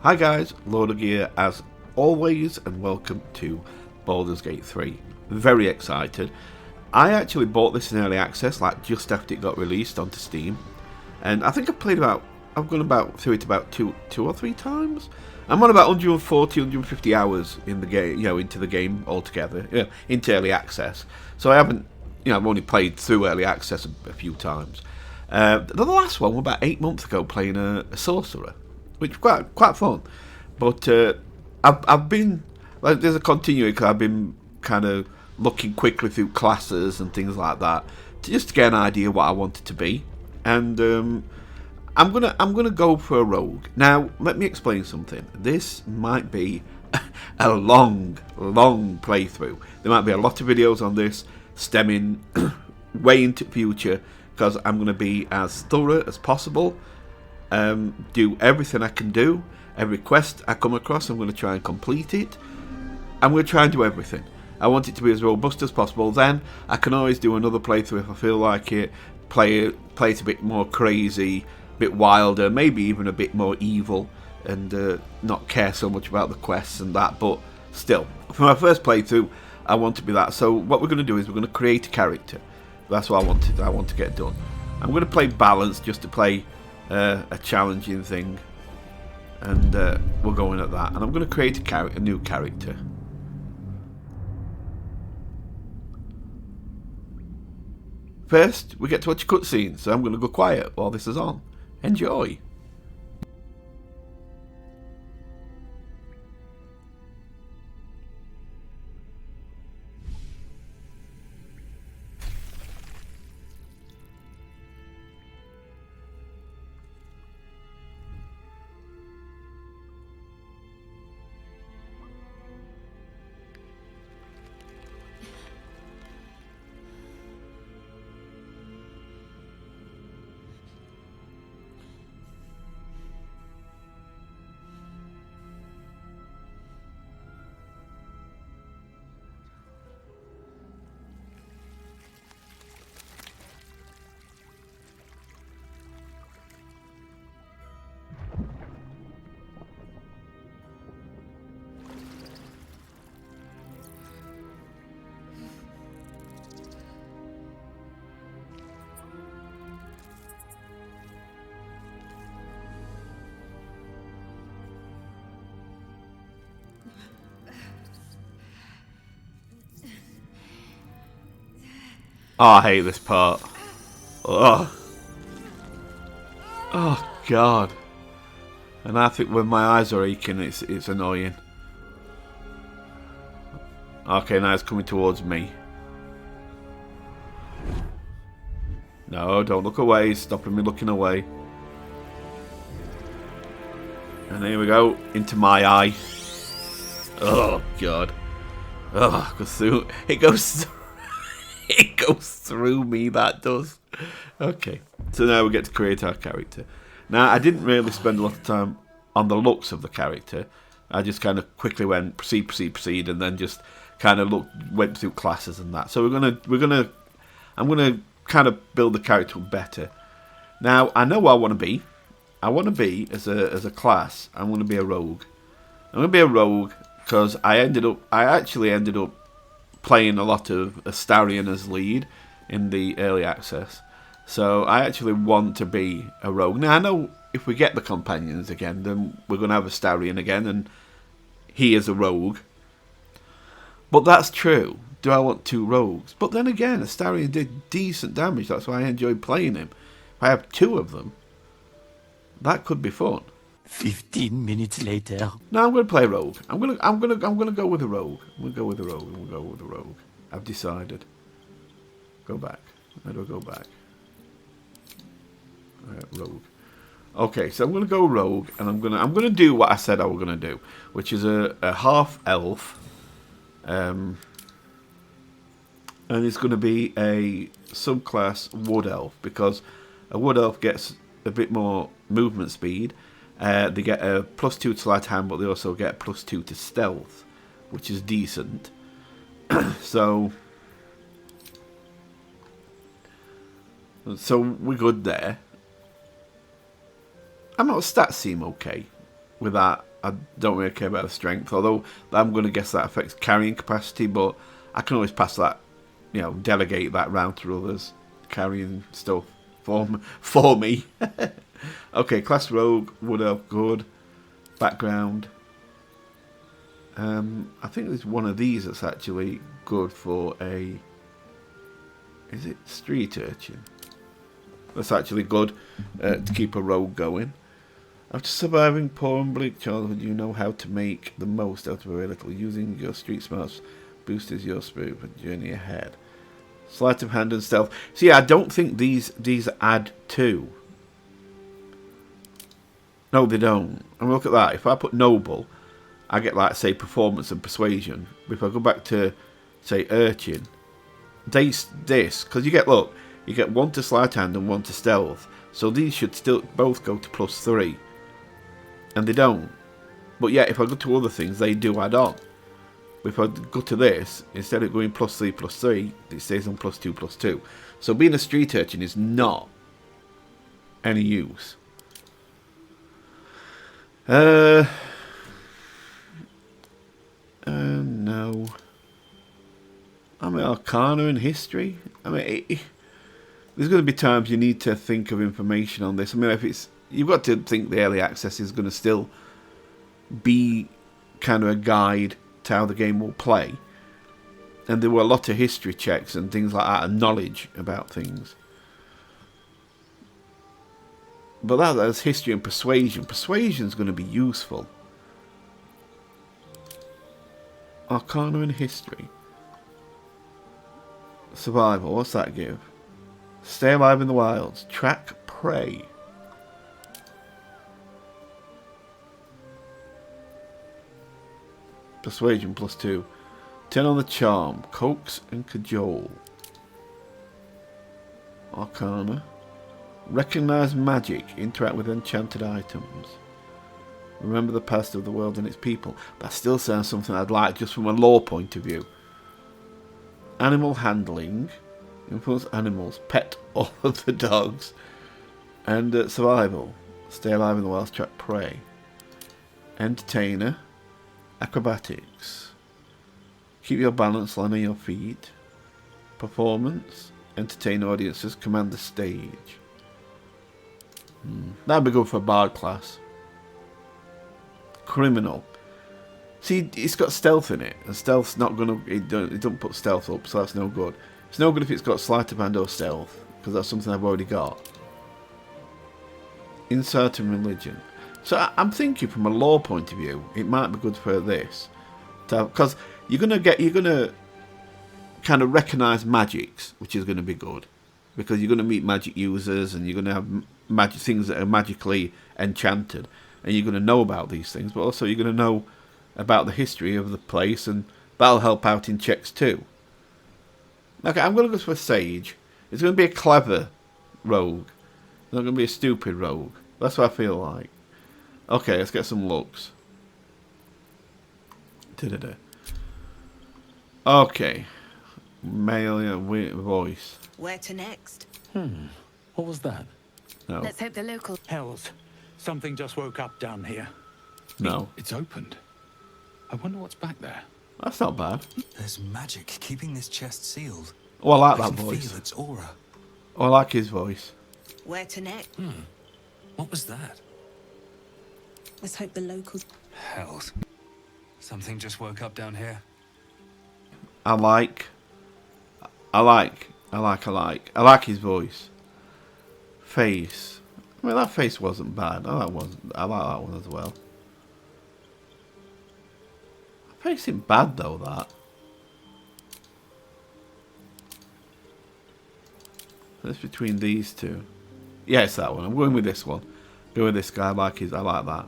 Hi guys, Lord of Gear as always, and welcome to Baldur's Gate 3. Very excited. I actually bought this in early access, like just after it got released onto Steam, and I think I've gone through it about two or three times. I'm on about 140, 150 hours in the game, into the game altogether, into early access. So I haven't, I've only played through early access a few times. The last one was about 8 months ago, playing a sorcerer, which was quite fun. But I've been like, there's a continuing, because I've been kind of looking quickly through classes and things like that to just get an idea what I want it to be. And I'm gonna go for a rogue. Now let me explain something. This might be a long playthrough. There might be a lot of videos on this stemming way into the future, because I'm going to be as thorough as possible, do everything I can do. Every quest I come across, I'm going to try and complete it. I'm going to try and do everything. I want it to be as robust as possible. Then I can always do another playthrough if I feel like it, play it a bit more crazy, a bit wilder, maybe even a bit more evil, and not care so much about the quests and that. But still, for my first playthrough, I want to be that. So what we're going to do is we're going to create a character. That's what I want to get done. I'm going to play balanced, just to play a challenging thing, and we're going at that. And I'm going to create a new character. First, we get to watch a cutscene, so I'm going to go quiet while this is on. Enjoy. Oh, I hate this part. Oh God. And I think when my eyes are aching, it's annoying. Okay, now it's coming towards me. No, don't look away. It's stopping me looking away. And here we go, into my eye. Oh God. Oh, it goes through. It goes through. It goes through me, that does. Okay, so now we get to create our character. Now, I didn't really spend a lot of time on the looks of the character. I just kind of quickly went proceed, and then just kind of went through classes and that. So I'm gonna kind of build the character up better. Now, I know what I want to be. I want to be as a class. I'm going to be a rogue. I'm going to be a rogue because I actually ended up playing a lot of Astarion as lead in the early access. So I actually want to be a rogue. Now I know if we get the companions again, then we're going to have Astarion again, and he is a rogue. But that's true. Do I want two rogues? But then again, Astarion did decent damage. That's why I enjoyed playing him. If I have two of them, that could be fun. 15 minutes later. No, I'm going to play rogue. I'm going to go with a rogue. I'm going to go with a rogue. I'm going to go with a rogue. I've decided. Go back. How do I go back? Rogue. Okay, so I'm going to go rogue, and I'm going to do what I said I was going to do, which is a half elf, and it's going to be a subclass wood elf, because a wood elf gets a bit more movement speed. They get a +2 to sleight of hand, but they also get +2 to stealth, which is decent. So we're good there. I know stats seem okay with that I don't really care about the strength, although I'm going to guess that affects carrying capacity, but I can always pass that, delegate that round to others, carrying stuff for me. Okay, class rogue, wood elf, good. Background. I think there's one of these that's actually good for a... Is it street urchin? That's actually good to keep a rogue going. After surviving poor and bleak childhood, you know how to make the most out of very little. Using your street smarts boosters your spirit for the journey ahead. Sleight of hand and stealth. See, I don't think these add to. No, they don't. And look at that. If I put noble, I get, like, say, performance and persuasion. If I go back to, say, urchin, this, because you get, look, you get 1 to sleight hand and 1 to stealth. So these should still both go to +3. And they don't. But yeah, if I go to other things, they do add on. If I go to this, instead of going +3/+3, it stays on +2/+2. So being a street urchin is not any use. No. I mean, Arcana and history. I mean, there's going to be times you need to think of information on this. I mean, if it's, you've got to think the early access is going to still be kind of a guide to how the game will play. And there were a lot of history checks and things like that, and knowledge about things. But that's history and persuasion. Persuasion is going to be useful. Arcana and history. Survival, what's that give? Stay alive in the wilds. Track prey. Persuasion +2. Turn on the charm. Coax and cajole. Arcana. Recognize magic. Interact with enchanted items. Remember the past of the world and its people. That still sounds something I'd like just from a lore point of view. Animal handling. Influence animals. Pet all of the dogs. And survival. Stay alive in the wild. Track prey. Entertainer. Acrobatics. Keep your balance, land on your feet. Performance. Entertain audiences. Command the stage. That'd be good for a bard class. Criminal. See, it's got stealth in it, and stealth's not gonna. It don't put stealth up, so that's no good. It's no good if it's got sleight of hand or stealth, because that's something I've already got. Insight and religion. So I'm thinking from a lore point of view, it might be good for this, because you're gonna kind of recognise magics, which is gonna be good, because you're gonna meet magic users, and you're gonna have magic things that are magically enchanted, and you're gonna know about these things, but also you're gonna know about the history of the place, and that'll help out in checks too. Okay, I'm gonna go for sage. It's gonna be a clever rogue. It's not gonna be a stupid rogue. That's what I feel like. Okay, let's get some looks. Da-da-da. Okay. Male voice. Where to next? What was that? No. Let's hope the local... Hells. Something just woke up down here. No. It's opened. I wonder what's back there. That's not bad. There's magic keeping this chest sealed. Oh, I like I that can voice. feel its aura. Oh, I like his voice. Where to next? What was that? Let's hope the locals... Hells. Something just woke up down here. I like his voice. Face. I mean, that face wasn't bad. I like that one as well. Face isn't bad though, that. That's between these two. Yeah, it's that one. I'm going with this one. Go with this guy. I like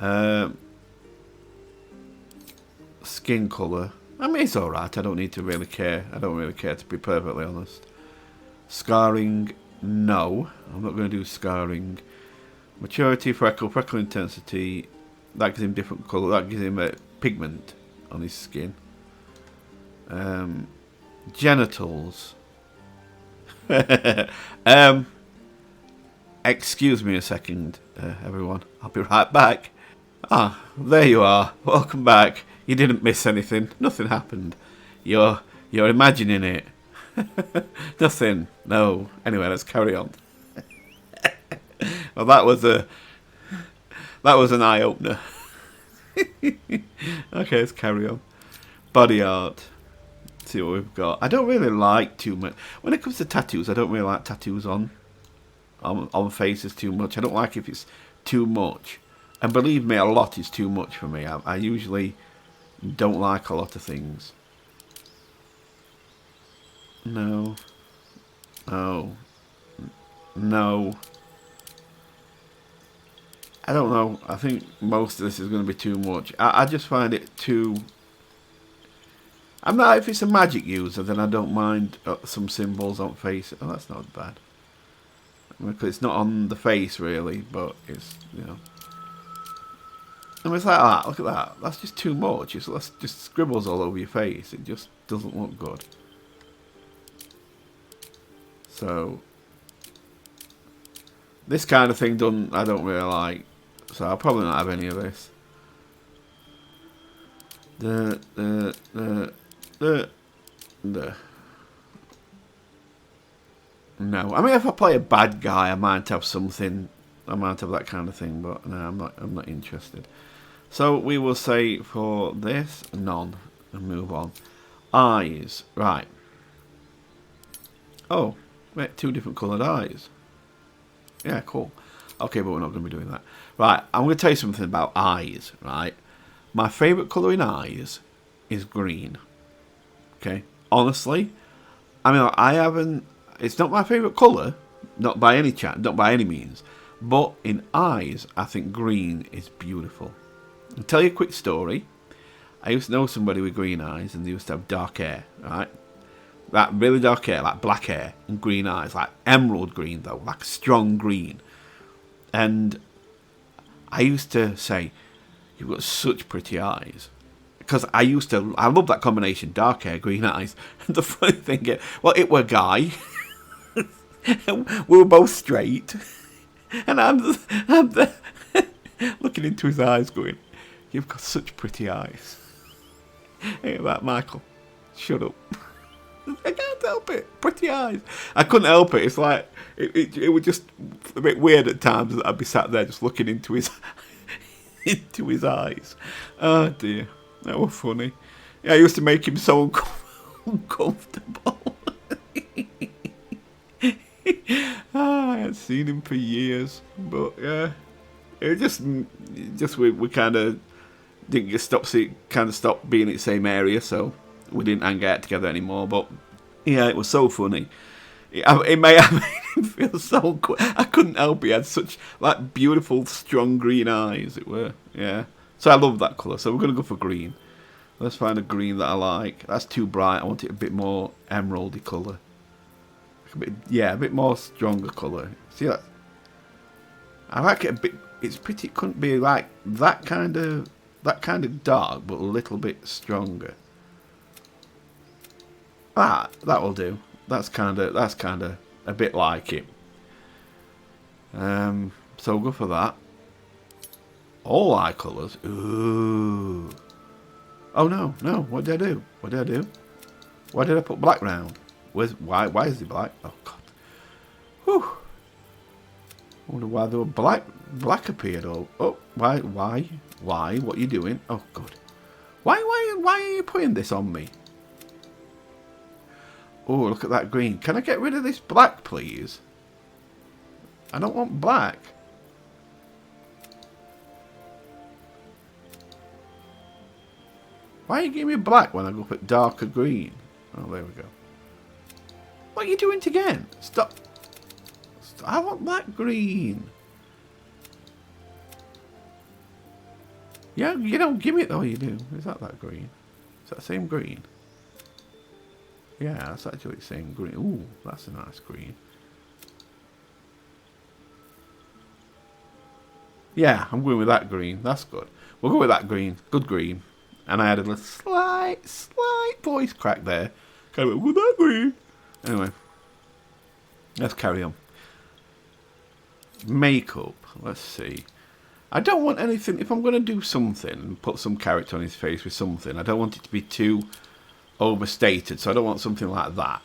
that. Skin colour. I mean, it's alright. I don't need to really care. I don't really care, to be perfectly honest. Scarring, no. I'm not going to do scarring. Maturity, freckle intensity. That gives him different colour. That gives him a pigment on his skin. Genitals. Excuse me a second, everyone. I'll be right back. Ah, there you are. Welcome back. You didn't miss anything. Nothing happened. You're imagining it. Nothing. No. Anyway, let's carry on. Well, that was an eye opener. Okay, let's carry on. Body art. Let's see what we've got. I don't really like too much when it comes to tattoos. I don't really like tattoos on faces too much. I don't like if it's too much. And believe me, a lot is too much for me. I usually don't like a lot of things. No. No. No. I don't know. I think most of this is going to be too much. I just find it too... I'm not... If it's a magic user, then I don't mind some symbols on face. Oh, that's not bad. Because it's not on the face, really, but it's, you know... I mean, it's like that. Look at that. That's just too much. That's just scribbles all over your face. It just doesn't look good. So... This kind of thing I don't really like. So I'll probably not have any of this. No. I mean, if I play a bad guy, I might have something. I might have that kind of thing, but no, I'm not interested. So we will say for this, none, and move on. Eyes, right. Oh, wait, 2 different coloured eyes. Yeah, cool. Okay, but we're not going to be doing that. Right, I'm going to tell you something about eyes, right? My favourite colour in eyes is green. Okay? Honestly, I mean, I haven't... It's not my favourite colour, not by any means. But in eyes, I think green is beautiful. I'll tell you a quick story. I used to know somebody with green eyes, and they used to have dark hair, right? That really dark hair, like black hair, and green eyes, like emerald green though, like strong green. And I used to say, "You've got such pretty eyes," because I love that combination, dark hair, green eyes. And the funny thing is, well, it were a guy. We were both straight, and I'm there looking into his eyes, going, "You've got such pretty eyes." Hey, that Michael, shut up. I can't help it. Pretty eyes. I couldn't help it. It's like it was just a bit weird at times that I'd be sat there just looking into his eyes. Oh dear, that was funny. Yeah, I used to make him so uncomfortable. I hadn't seen him for years, but yeah, it just we kind of didn't stop being in the same area, so we didn't hang out together anymore. But yeah, it was so funny. It may have made him feel so cool. I couldn't help it. He had such like beautiful, strong green eyes. It were, yeah. So I love that colour. So we're gonna go for green. Let's find a green that I like. That's too bright. I want it a bit more emeraldy colour. A bit more stronger colour. See that? I like it a bit. It's pretty. It couldn't be like that kind of dark, but a little bit stronger. That will do. That's kind of a bit like it. So we'll go for that. All eye colours. Ooh. Oh no. What did I do? Why did I put black round? Why is it black? Oh god. Whew. I wonder why there were black appeared. Oh, why? What are you doing? Oh god. Why are you putting this on me? Oh, look at that green. Can I get rid of this black, please? I don't want black. Why are you giving me black when I go for darker green? Oh, there we go. What are you doing again? Stop. I want that green. Yeah, you don't give me it. Oh, you do. Is that green? Is that the same green? Yeah, that's actually the same green. Ooh, that's a nice green. Yeah, I'm going with that green. That's good. We'll go with that green. Good green. And I added a slight voice crack there. Kind of went with that green. Anyway, let's carry on. Makeup. Let's see. I don't want anything. If I'm going to do something and put some character on his face with something, I don't want it to be too overstated. So I don't want something like that.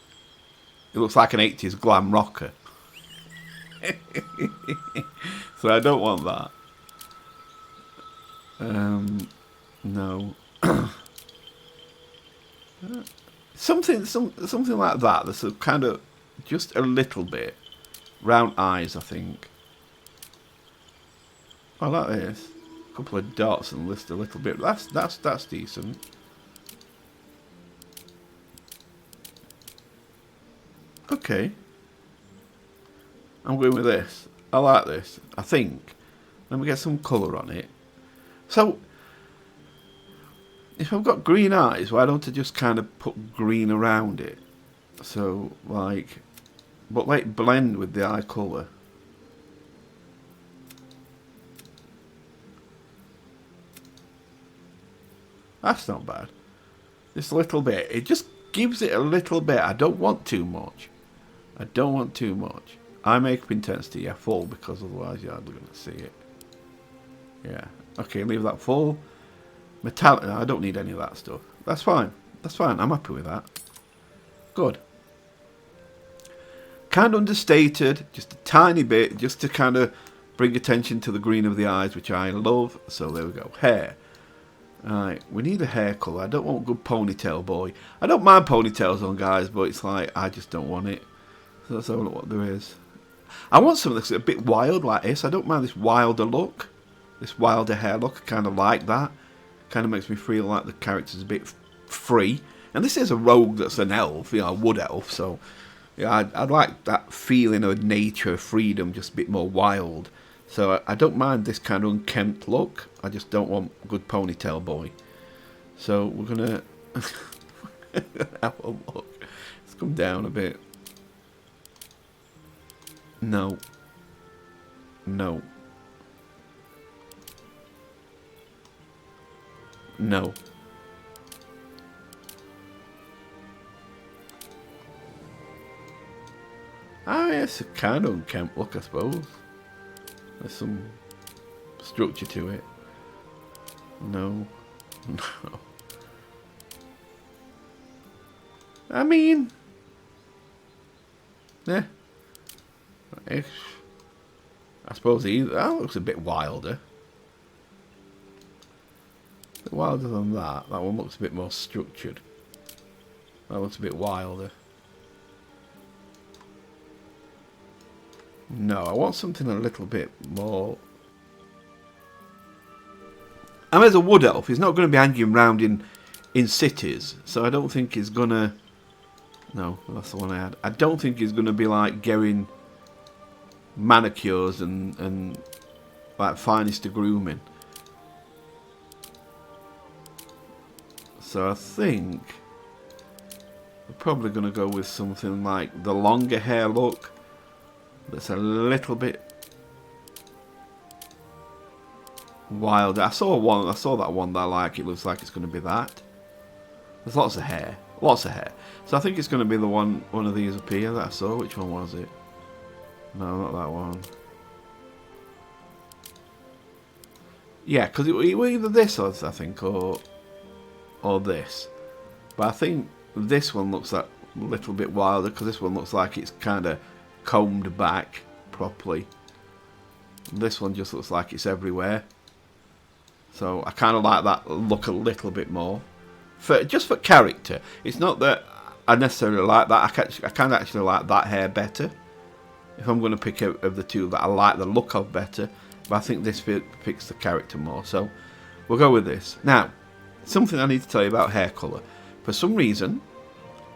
It looks like an 80s glam rocker. So I don't want that. No. something like that. That's a kind of just a little bit round eyes, I think. I like this. A couple of dots and list a little bit. That's decent. Okay. I'm going with this. I like this. I think. Let me get some colour on it. So, if I've got green eyes, why don't I just kind of put green around it? So, like, but like blend with the eye colour. That's not bad. Just a little bit. It just gives it a little bit. I don't want too much. I don't want too much. Eye makeup intensity, yeah, full, because otherwise you're hardly going to see it. Yeah. Okay, leave that full. Metallic, no, I don't need any of that stuff. That's fine. That's fine. I'm happy with that. Good. Kind of understated, just a tiny bit, just to kind of bring attention to the green of the eyes, which I love. So there we go. Hair. Alright, we need a hair colour. I don't want good ponytail boy. I don't mind ponytails on guys, but it's like, I just don't want it. So let's have a look what there is. I want something that's a bit wild like this. I don't mind this wilder look. This wilder hair look. I kind of like that. Kind of makes me feel like the character's a bit free. And this is a rogue that's an elf, you know, a wood elf. So, yeah, I'd like that feeling of nature, freedom, just a bit more wild. So I don't mind this kind of unkempt look. I just don't want good ponytail boy. So we're going to have a look. Let's come down a bit. No. No. No. Ah, it's a kind of unkempt look, I suppose. There's some structure to it. No. No. I mean... yeah. Ish. I suppose that looks a bit wilder. A bit wilder than that. That one looks a bit more structured. That looks a bit wilder. No, I want something a little bit more... I mean, as a wood elf, he's not going to be hanging around in cities, so I don't think he's going to... No, that's the one I had. I don't think he's going to be like getting manicures and like finest of grooming. So I think we're probably going to go with something like the longer hair look. That's a little bit wild. I saw that one that I like. It looks like it's going to be that. There's lots of hair. Lots of hair. So I think it's going to be the one of these up here that I saw. Which one was it? No, not that one. Yeah, because it was either this, I think, or this. But I think this one looks like a little bit wilder, because this one looks like it's kind of combed back properly. This one just looks like it's everywhere. So I kind of like that look a little bit more. Just for character. It's not that I necessarily like that. I kind of actually like that hair better. If I'm going to pick out of the two that I like the look of better. But I think this picks the character more. So we'll go with this. Now, something I need to tell you about hair colour. For some reason,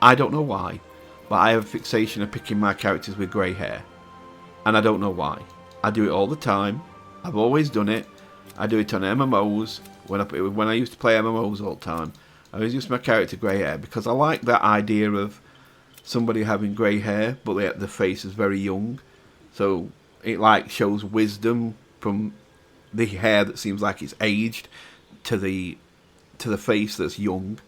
I don't know why, but I have a fixation of picking my characters with grey hair. And I don't know why. I do it all the time. I've always done it. I do it on MMOs. When I used to play MMOs all the time, I always used my character grey hair because I like that idea of somebody having grey hair, but the face is very young. So it like shows wisdom from the hair that seems like it's aged to the face that's young.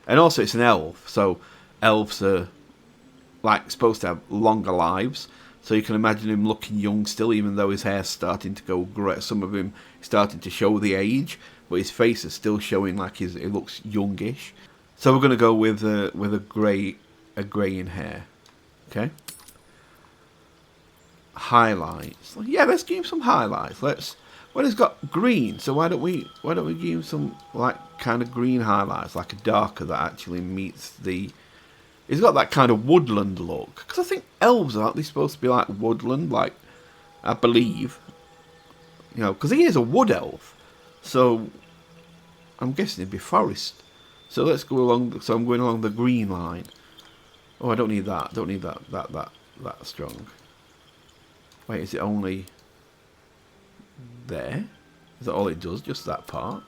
And also it's an elf, so elves are like supposed to have longer lives. So you can imagine him looking young still, even though his hair's starting to go grey. Some of him starting to show the age, but his face is still showing like it looks youngish. So we're going to go with a grey in hair. Okay. Highlights. Yeah, let's give him some highlights. Well, he's got green, so why don't we give him some like kind of green highlights, like a darker that actually meets the. He's got that kind of woodland look, because I think elves aren't they supposed to be like woodland, like I believe, you know, because he is a wood elf, so I'm guessing it'd be forest. So let's go along. So I'm going along the green line. Oh, I don't need that. Don't need that strong. Wait, is it only there? Is that all it does? Just that part?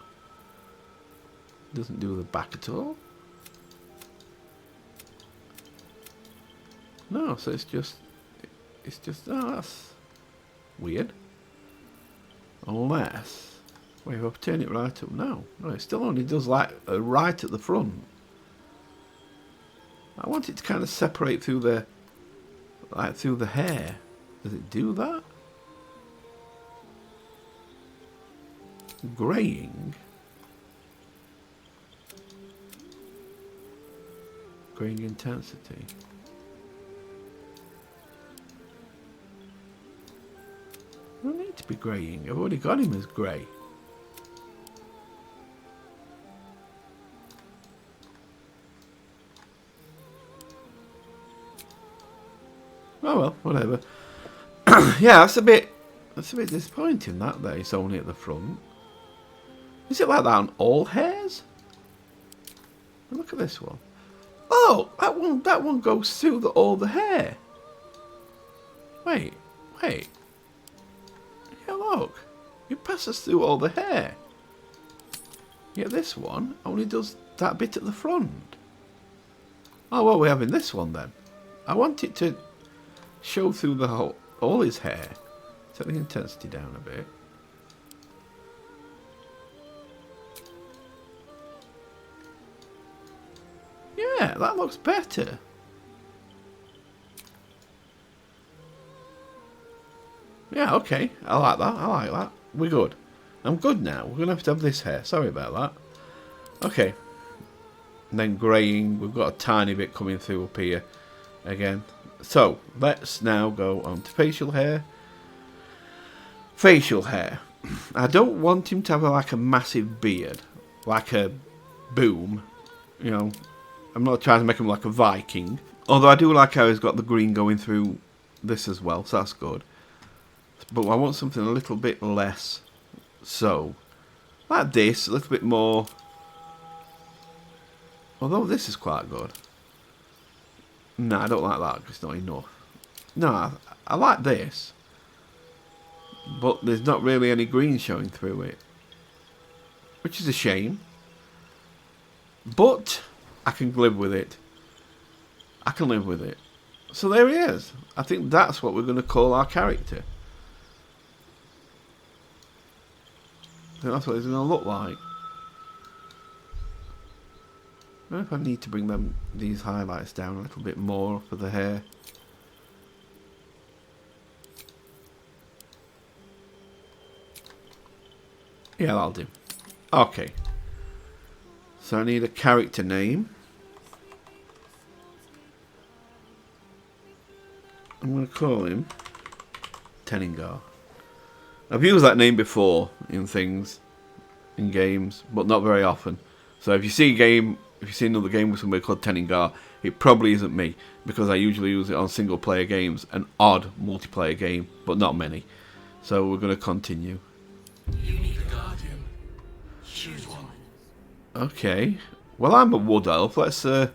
Doesn't do the back at all? No, so it's just, oh, that's weird. Unless, wait, if I turn it right up, no, it still only does like right at the front. I want it to kind of separate through the, like through the hair. Does it do that? Graying. Graying intensity. I don't need to be graying. I've already got him as grey. Oh well, whatever. Yeah, that's a bit disappointing that it's only at the front. Is it like that on all hairs? Look at this one. Oh, that one goes through all the hair. Wait. Yeah, look. It passes through all the hair. Yeah, this one only does that bit at the front. Oh, well, we're having this one then. I want it to show through the all his hair. Set the intensity down a bit. Yeah, that looks better. Yeah, okay. I like that. We're good. I'm good now. We're going to have this hair. Sorry about that. Okay. And then greying. We've got a tiny bit coming through up here again. So, let's now go on to facial hair. Facial hair. I don't want him to have like a massive beard. Like a boom. You know, I'm not trying to make him like a Viking. Although I do like how he's got the green going through this as well, so that's good. But I want something a little bit less so. Like this, a little bit more. Although this is quite good. No, I don't like that because it's not enough. No, I like this. But there's not really any green showing through it. Which is a shame. But I can live with it. I can live with it. So there he is. I think that's what we're going to call our character. I think that's what he's going to look like. I don't know if I need to bring these highlights down a little bit more for the hair. Yeah, that'll do. Okay. So I need a character name. I'm going to call him Teningar. I've used that name before in things, in games, but not very often. So if you see another game with somebody called Teningar, it probably isn't me, because I usually use it on single player games, an odd multiplayer game, but not many. So we're going to continue. You need a guardian. Choose one. Okay. Well, I'm a wood elf. Let's okay.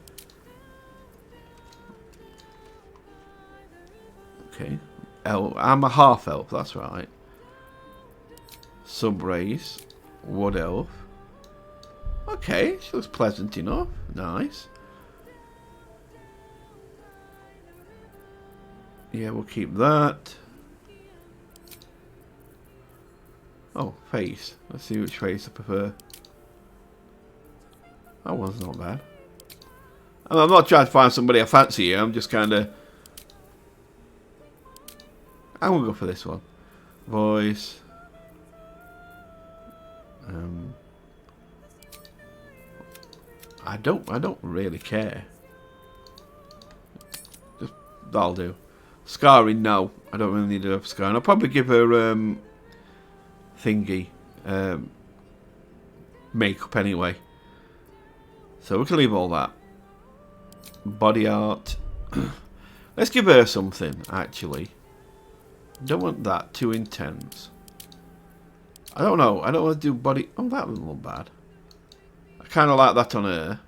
I'm a half elf. That's right. Subrace. Wood elf. Okay, she looks pleasant enough. Nice. Yeah, we'll keep that. Oh, face. Let's see which face I prefer. That one's not bad. And I'm not trying to find somebody I fancy here. I'm just kind of... I'm going to go for this one. Voice. I don't really care. Just, that'll do. Scarring, no. I don't really need her scarring. I'll probably give her thingy makeup anyway. So we can leave all that. Body art. Let's give her something, actually. Don't want that too intense. I don't know. I don't want to do body... Oh, that doesn't look bad. I kind of like that on her.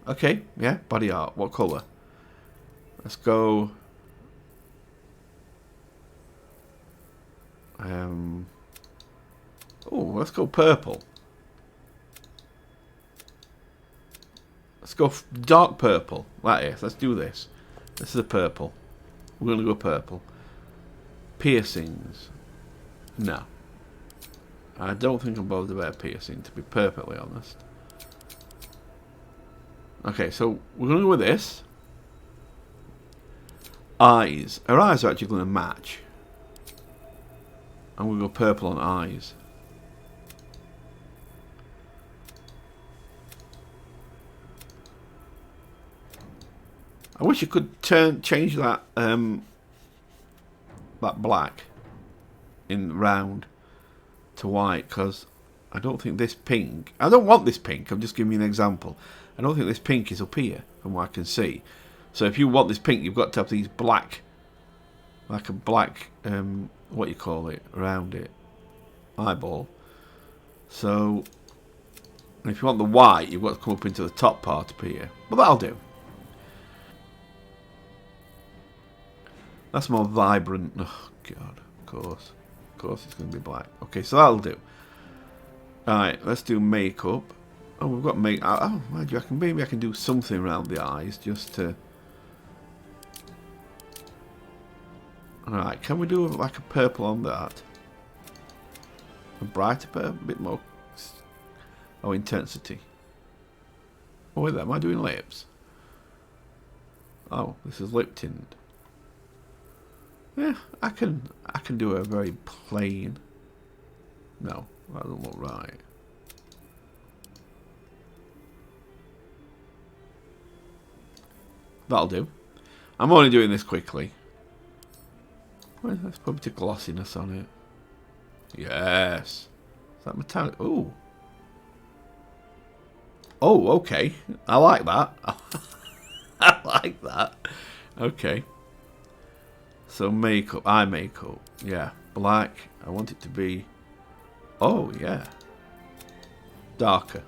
Okay, yeah, body art. What colour? Let's go... Oh, let's go purple. Let's go dark purple. That is. Let's do this. This is a purple. We're going to go purple. Piercings. No. I don't think I'm bothered about piercing, to be perfectly honest. Okay, so we're going to go with this. Eyes. Her eyes are actually going to match. I'm going to go purple on eyes. I wish you could change that that black in round to white, because I don't think this pink... I don't want this pink, I'm just giving you an example. I don't think this pink is up here, from what I can see. So if you want this pink, you've got to have these black... Like a black... what you call it? Around it. Eyeball. So... if you want the white, you've got to come up into the top part up here. But that'll do. That's more vibrant. Oh, God. Of course. Of course it's going to be black. Okay, so that'll do. Alright, let's do makeup. Oh, we've got make. Oh, do you reckon maybe I can do something around the eyes just to... Alright, can we do like a purple on that? A brighter purple? A bit more... Oh, intensity. Oh, wait, am I doing lips? Oh, this is lip tint. Yeah, I can do a very plain. No, that doesn't look right. That'll do. I'm only doing this quickly. Well, let's put a bit of glossiness on it. Yes. Is that metallic? Oh. Oh, okay. I like that. I like that. Okay. So makeup, eye makeup, yeah, black. I want it to be, oh yeah, darker.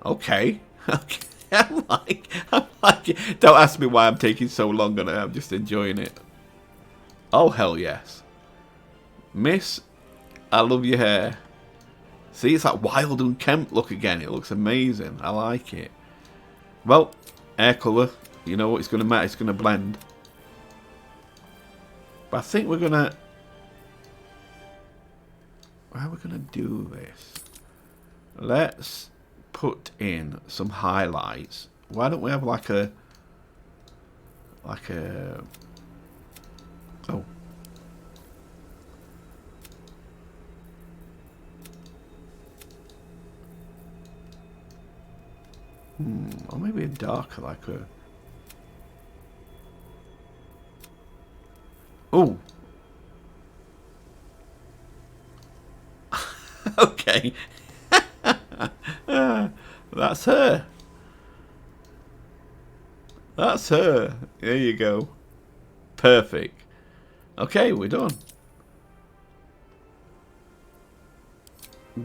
Okay, okay. I'm like it. Don't ask me why I'm taking so long on it. I'm just enjoying it. Oh hell yes, Miss. I love your hair. See, it's that wild and unkempt look again. It looks amazing. I like it. Well, hair colour. You know what? It's going to matter. It's going to blend. But I think we're gonna... How are we gonna do this? Let's put in some highlights. Why don't we have like a... Oh. Or maybe a darker, like a... Oh. Okay. That's her. That's her. There you go. Perfect. Okay, we're done.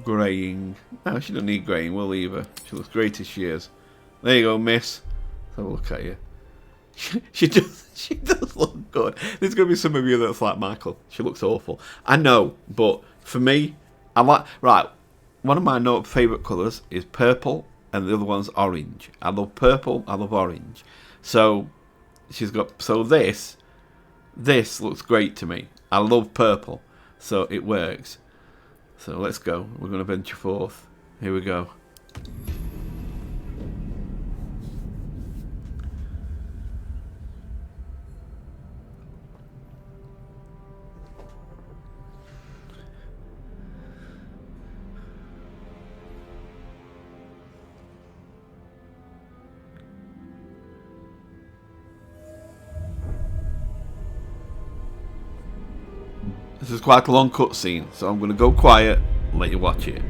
Greying. No, she doesn't need greying. We'll leave her. She looks great as she is. There you go, miss. Let's have a look at you. She does look good. There's going to be some of you that's like, Michael, she looks awful. I know, but for me, I like... Right, one of my favourite colours is purple, and the other one's orange. I love purple, I love orange. So, she's got... So this looks great to me. I love purple, so it works. So let's go. We're going to venture forth. Here we go. This is quite a long cutscene, so I'm going to go quiet and let you watch it.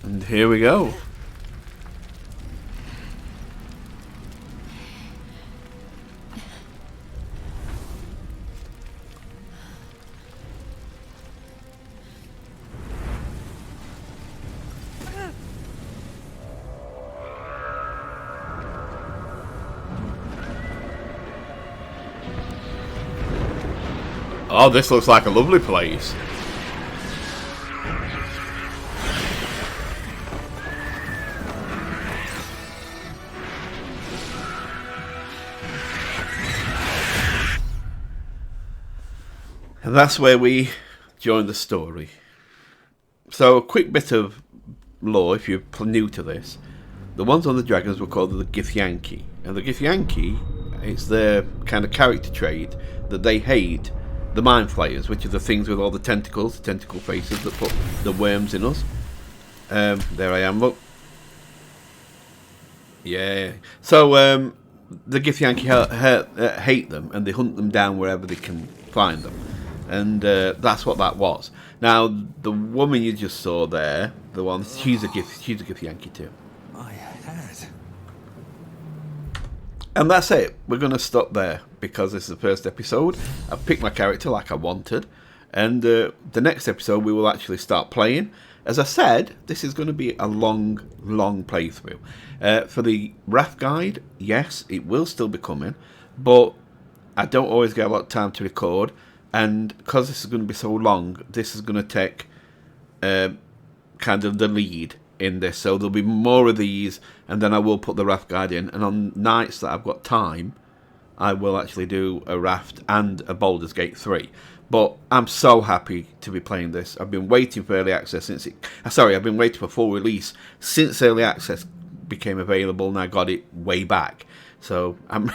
And here we go. Oh, this looks like a lovely place. And that's where we join the story. So, a quick bit of lore if you're new to this. The ones on the dragons were called the Githyanki. And the Githyanki, it's their kind of character trait that they hate the mind flayers, which are the things with all the tentacles, the tentacle faces that put the worms in us. There I am, look. Yeah. So, the Githyanki hate them, and they hunt them down wherever they can find them. And that's what that was. Now, the woman you just saw there, the one, she's a Githyanki too. My head. And that's it. We're going to stop there because this is the first episode. I've picked my character like I wanted. And the next episode we will actually start playing. As I said, this is going to be a long playthrough. For the Wrath Guide, yes, it will still be coming. But I don't always get a lot of time to record. And because this is going to be so long, this is going to take kind of the lead in this. So there'll be more of these, and then I will put the Raft Guide in. And on nights that I've got time, I will actually do a Raft and a Baldur's Gate 3. But I'm so happy to be playing this. I've been waiting for early access since I've been waiting for full release since early access became available, and I got it way back. So I'm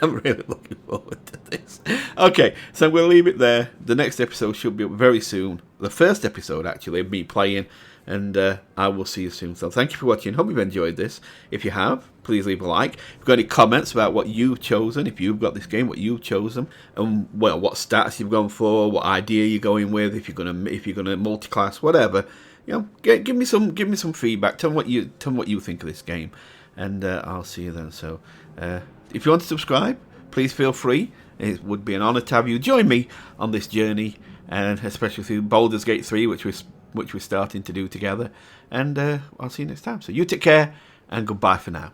really looking forward to this. Okay, so we'll leave it there. The next episode should be up very soon. The first episode, actually, of me playing, and I will see you soon. So thank you for watching. Hope you've enjoyed this. If you have, please leave a like. If you've got any comments about what you've chosen, if you've got this game, what you've chosen, and well, what stats you've gone for, what idea you're going with, if you're gonna multi-class, whatever, you know, give me some feedback. Tell me what you think of this game, and I'll see you then. So if you want to subscribe, please feel free. It would be an honour to have you join me on this journey, and especially through Baldur's Gate 3, which we're starting to do together. And I'll see you next time. So you take care, and goodbye for now.